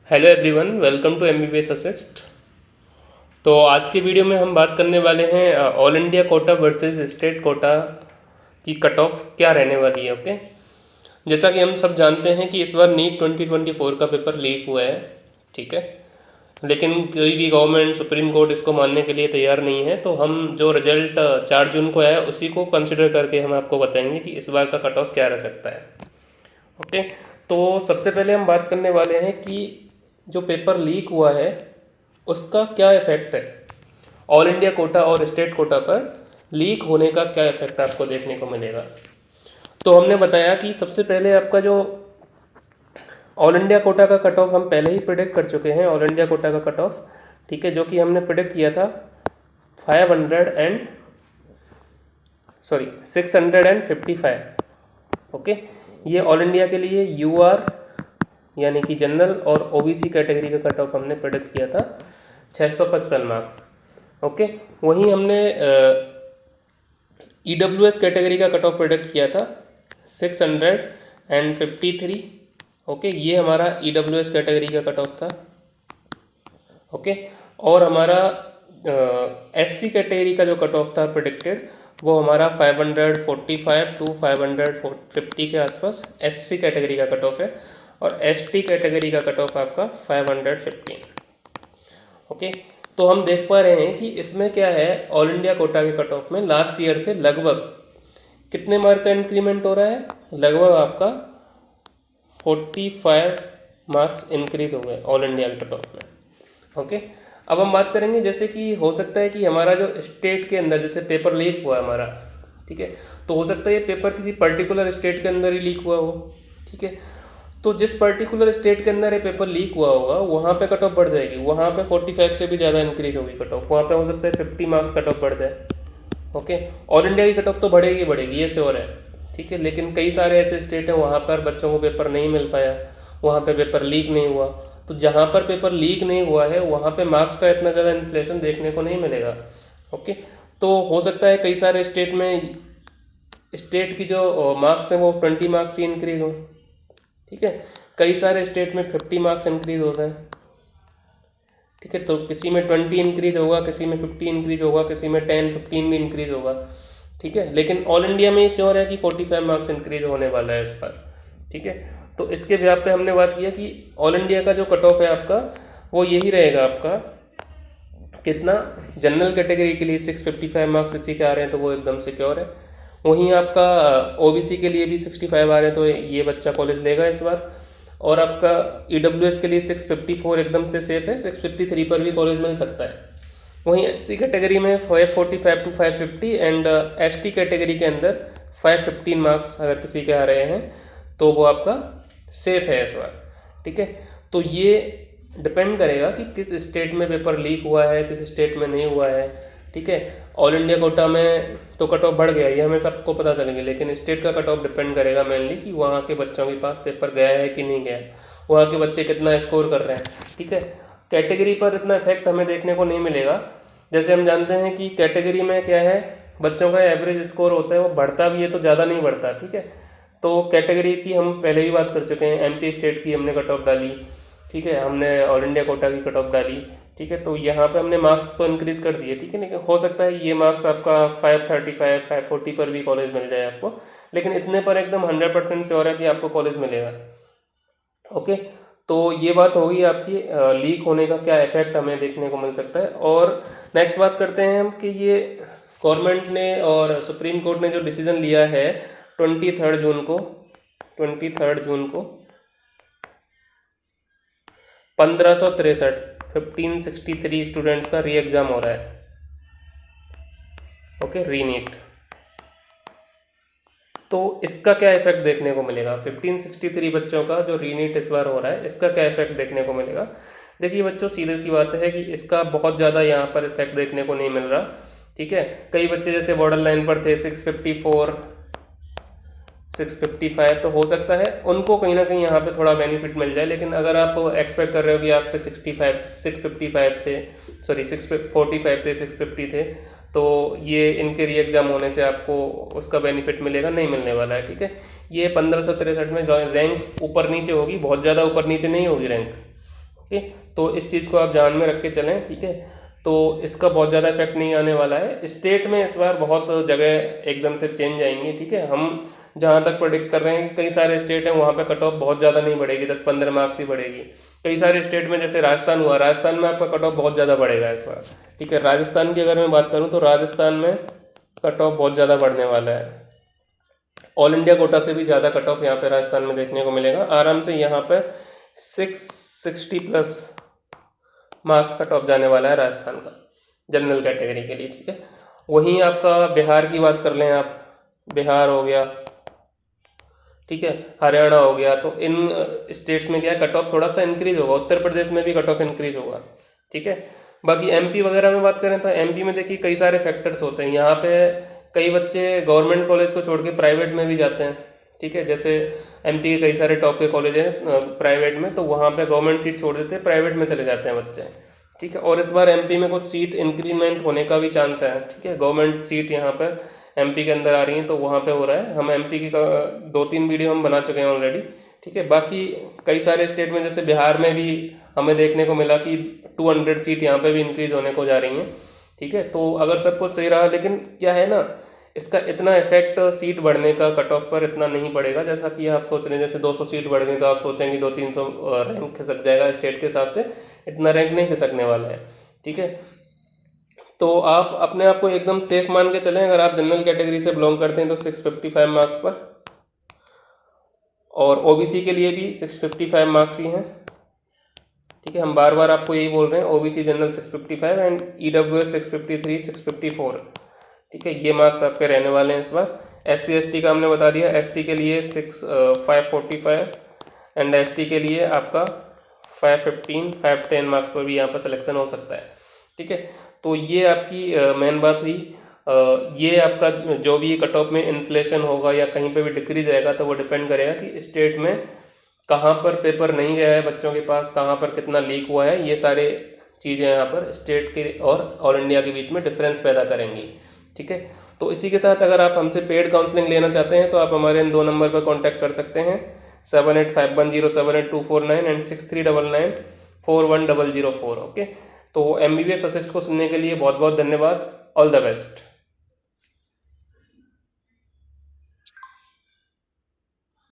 Hello everyone, welcome to MBBS assist. तो आज की वीडियो में हम बात करने वाले हैं all India quota versus state quota की कट ऑफ क्या रहने वाली है। ओके, जैसा कि हम सब जानते हैं कि इस बार नीट 2024 का पेपर लीक हुआ है। ठीक है, लेकिन कोई भी गवर्नमेंट सुप्रीम कोर्ट इसको मानने के लिए तैयार नहीं है। तो हम जो रिजल्ट 4 जून को आया उसी को कंसिडर करके हम आपको बताएंगे कि इस बार का कट ऑफ क्या रह सकता है। ओके, तो सबसे पहले हम बात करने वाले हैं कि जो पेपर लीक हुआ है उसका क्या इफेक्ट है ऑल इंडिया कोटा और स्टेट कोटा पर। लीक होने का क्या इफेक्ट आपको देखने को मिलेगा। तो हमने बताया कि सबसे पहले आपका जो ऑल इंडिया कोटा का कट ऑफ हम पहले ही प्रिडिक्ट कर चुके हैं। ऑल इंडिया कोटा का कट ऑफ, ठीक है, जो कि हमने प्रिडिक्ट किया था 655। ओके, ये ऑल इंडिया के लिए यूआर यानी कि जनरल और ओबीसी कैटेगरी का कट ऑफ हमने प्रेडिक्ट किया था 655 मार्क्स। ओके, वहीं हमने ईडब्ल्यूएस कैटेगरी का कट ऑफ प्रेडिक्ट किया था 653। ओके, ये हमारा ईडब्ल्यूएस कैटेगरी का कट ऑफ था। ओके, और हमारा एससी कैटेगरी का जो कट ऑफ था प्रेडिक्टेड वो हमारा 545 टू 550 के आसपास एससी कैटेगरी का कट ऑफ है, और एसटी कैटेगरी का कट ऑफ आपका 515। ओके, तो हम देख पा रहे हैं कि इसमें क्या है, ऑल इंडिया कोटा के कट ऑफ में लास्ट ईयर से लगभग कितने मार्क का इंक्रीमेंट हो रहा है। लगभग आपका 45 मार्क्स इंक्रीज हो गए ऑल इंडिया के कट ऑफ में। ओके, अब हम बात करेंगे जैसे कि हो सकता है कि हमारा जो स्टेट के अंदर जैसे पेपर लीक हुआ हमारा, ठीक है, तो हो सकता है ये पेपर किसी पर्टिकुलर स्टेट के अंदर ही लीक हुआ हो। ठीक है, तो जिस पर्टिकुलर स्टेट के अंदर ये पेपर लीक हुआ होगा वहाँ पे कट ऑफ बढ़ जाएगी, वहाँ पे 45 से भी ज़्यादा इंक्रीज होगी कट ऑफ, वहाँ पे हो सकता है 50 मार्क्स कट ऑफ बढ़ जाए। ओके, ऑल इंडिया की कट ऑफ तो बढ़ेगी बढ़ेगी, ये श्योर है। ठीक है, लेकिन कई सारे ऐसे स्टेट हैं वहाँ पर बच्चों को पेपर नहीं मिल पाया, वहाँ पे पेपर लीक नहीं हुआ। तो जहाँ पर पेपर लीक नहीं हुआ है वहाँ पे मार्क्स का इतना ज़्यादा इन्फ्लेशन देखने को नहीं मिलेगा। ओके, तो हो सकता है कई सारे स्टेट में स्टेट की जो मार्क्स हैं वो 20 मार्क्स ही इंक्रीज हो। ठीक है, कई सारे स्टेट में 50 मार्क्स इंक्रीज होता है। ठीक है, तो किसी में 20 इंक्रीज होगा, किसी में 50 इंक्रीज होगा, किसी में 10-15 भी इंक्रीज होगा। ठीक है, लेकिन ऑल इंडिया में श्योर है कि 45 मार्क्स इंक्रीज होने वाला है इस बार। ठीक है, तो इसके व्याप पे हमने बात किया कि ऑल इंडिया का जो कट ऑफ है आपका वो यही रहेगा आपका कितना, जनरल कैटेगरी के लिए 655 मार्क्स इसी के आ रहे हैं तो वो एकदम सिक्योर है। वहीं आपका ओबीसी के लिए भी 65 आ रहे हैं तो ये बच्चा कॉलेज लेगा इस बार। और आपका ईडब्ल्यूएस के लिए 654 एकदम से सेफ है, 653 पर भी कॉलेज मिल सकता है। वहीं एससी कैटेगरी में 545 टू 550 एंड एसटी कैटेगरी के अंदर 515 मार्क्स अगर किसी के आ रहे हैं तो वो आपका सेफ है इस बार। ठीक है, तो ये डिपेंड करेगा कि किस स्टेट में पेपर लीक हुआ है, किस स्टेट में नहीं हुआ है। ठीक है, ऑल इंडिया कोटा में तो कट ऑफ बढ़ गया, ये हमें सबको पता चलेंगे, लेकिन स्टेट का कट ऑफ डिपेंड करेगा मेनली कि वहाँ के बच्चों के पास पेपर गया है कि नहीं गया, वहाँ के बच्चे कितना स्कोर कर रहे हैं। ठीक है, कैटेगरी पर इतना इफेक्ट हमें देखने को नहीं मिलेगा। जैसे हम जानते हैं कि कैटेगरी में क्या है, बच्चों का एवरेज स्कोर होता है वो बढ़ता भी है तो ज़्यादा नहीं बढ़ता। ठीक है, तो कैटेगरी की हम पहले ही बात कर चुके हैं, एमपी स्टेट की हमने कट ऑफ डाली। ठीक है, हमने ऑल इंडिया कोटा की कट ऑफ डाली। ठीक है, तो यहाँ पे हमने मार्क्स तो इंक्रीज कर दिए। ठीक है, लेकिन हो सकता है ये मार्क्स आपका 535 540 पर भी कॉलेज मिल जाए आपको, लेकिन इतने पर एकदम 100% श्योर है कि आपको कॉलेज मिलेगा। ओके, तो ये बात होगी आपकी लीक होने का क्या इफेक्ट हमें देखने को मिल सकता है। और नेक्स्ट बात करते हैं हम कि ये गवर्नमेंट ने और सुप्रीम कोर्ट ने जो डिसीजन लिया है 23 जून को 1563 1563 स्टूडेंट्स का री एग्ज़ाम हो रहा है। ओके, री नीट। तो इसका क्या इफेक्ट देखने को मिलेगा, 1563 बच्चों का जो री नीट इस बार हो रहा है इसका क्या इफेक्ट देखने को मिलेगा। देखिए बच्चों, सीधी सी बात है कि इसका बहुत ज़्यादा यहाँ पर इफेक्ट देखने को नहीं मिल रहा। ठीक है, कई बच्चे जैसे बॉर्डर लाइन पर थे 654 655, तो हो सकता है उनको कहीं ना कहीं यहाँ पे थोड़ा बेनिफिट मिल जाए। लेकिन अगर आप एक्सपेक्ट कर रहे हो कि आप पे 655 थे, सॉरी 645 थे, 650 थे, तो ये इनके री एग्ज़ाम होने से आपको उसका बेनिफिट मिलेगा, नहीं मिलने वाला है। ठीक है, ये 1563 में रैंक ऊपर नीचे होगी, बहुत ज़्यादा ऊपर नीचे नहीं होगी रैंक। ओके, तो इस चीज़ को आप ध्यान में रख के चलें, ठीक है। तो इसका बहुत ज़्यादा इफेक्ट नहीं आने वाला है। स्टेट में इस बार बहुत जगह एकदम से चेंज आएंगी, ठीक है। हम जहाँ तक प्रेडिक्ट कर रहे हैं कि कई सारे स्टेट हैं वहाँ पे कट ऑफ बहुत ज़्यादा नहीं बढ़ेगी, 10-15 मार्क्स ही बढ़ेगी। कई सारे स्टेट में जैसे राजस्थान हुआ, राजस्थान में आपका कट ऑफ बहुत ज़्यादा बढ़ेगा इस बार, ठीक है। राजस्थान की अगर मैं बात करूँ तो राजस्थान में कट ऑफ बहुत ज़्यादा बढ़ने वाला है। ऑल इंडिया कोटा से भी ज़्यादा कट ऑफ यहाँ पे राजस्थान में देखने को मिलेगा आराम से। यहाँ पे 660 प्लस मार्क्स कट ऑफ जाने वाला है राजस्थान का जनरल कैटेगरी के लिए, ठीक है। वहीं आपका बिहार की बात कर लें आप, बिहार हो गया, ठीक है, हरियाणा हो गया, तो इन स्टेट्स में क्या है, कट ऑफ थोड़ा सा इंक्रीज होगा। उत्तर प्रदेश में भी कट ऑफ इंक्रीज होगा, ठीक है। बाकी एमपी वगैरह में बात करें तो एमपी में देखिए कई सारे फैक्टर्स होते हैं। यहाँ पे कई बच्चे गवर्नमेंट कॉलेज को छोड़ के प्राइवेट में भी जाते हैं, ठीक है। जैसे एमपी के कई सारे टॉप के कॉलेज हैं प्राइवेट में, तो वहाँ पे गवर्नमेंट सीट छोड़ देते हैं, प्राइवेट में चले जाते हैं बच्चे, ठीक है। और इस बार एमपी में कुछ सीट इंक्रीमेंट होने का भी चांस है, ठीक है। गवर्नमेंट सीट यहाँ पे एमपी के अंदर आ रही हैं, तो वहाँ पे हो रहा है। हम एमपी की 2-3 वीडियो हम बना चुके हैं ऑलरेडी, ठीक है। बाकी कई सारे स्टेट में जैसे बिहार में भी हमें देखने को मिला कि 200 सीट यहाँ पे भी इंक्रीज होने को जा रही हैं, ठीक है। तो अगर सब कुछ सही रहा, लेकिन क्या है ना, इसका इतना इफेक्ट सीट बढ़ने का कट ऑफ पर इतना नहीं पड़ेगा जैसा कि आप सोच रहे हैं। जैसे 200 सीट बढ़ गई तो आप सोचेंगे 200-300 रैंक खिसक जाएगा स्टेट के हिसाब से, इतना रैंक नहीं खिसकने वाला है, ठीक है। तो आप अपने आप को एकदम सेफ मान के चलें। अगर आप जनरल कैटेगरी से बिलोंग करते हैं तो 655 मार्क्स पर, और ओबीसी के लिए भी 655 मार्क्स ही हैं, ठीक है। हम बार बार आपको यही बोल रहे हैं, ओबीसी जनरल 655 एंड ईडब्ल्यूएस 653, 654, ठीक है। ये मार्क्स आपके रहने वाले हैं इस बार। SC ST का हमने बता दिया, SC के लिए 545 एंड ST के लिए आपका 515, 510 मार्क्स पर भी यहाँ पर सिलेक्शन हो सकता है, ठीक है। तो ये आपकी मेन बात हुई। ये आपका जो भी कट ऑफ में इन्फ्लेशन होगा या कहीं पे भी डिक्रीज आएगा तो वो डिपेंड करेगा कि स्टेट में कहाँ पर पेपर नहीं गया है बच्चों के पास, कहाँ पर कितना लीक हुआ है। ये सारे चीज़ें यहाँ पर स्टेट के और ऑल इंडिया के बीच में डिफरेंस पैदा करेंगी, ठीक है। तो इसी के साथ अगर आप हमसे पेड काउंसलिंग लेना चाहते हैं तो आप हमारे इन 2 नंबर पर कॉन्टैक्ट कर सकते हैं, 7851078249 एंड 6399410004, ओके। तो MBBS असिस्ट को सुनने के लिए बहुत बहुत धन्यवाद। All the best.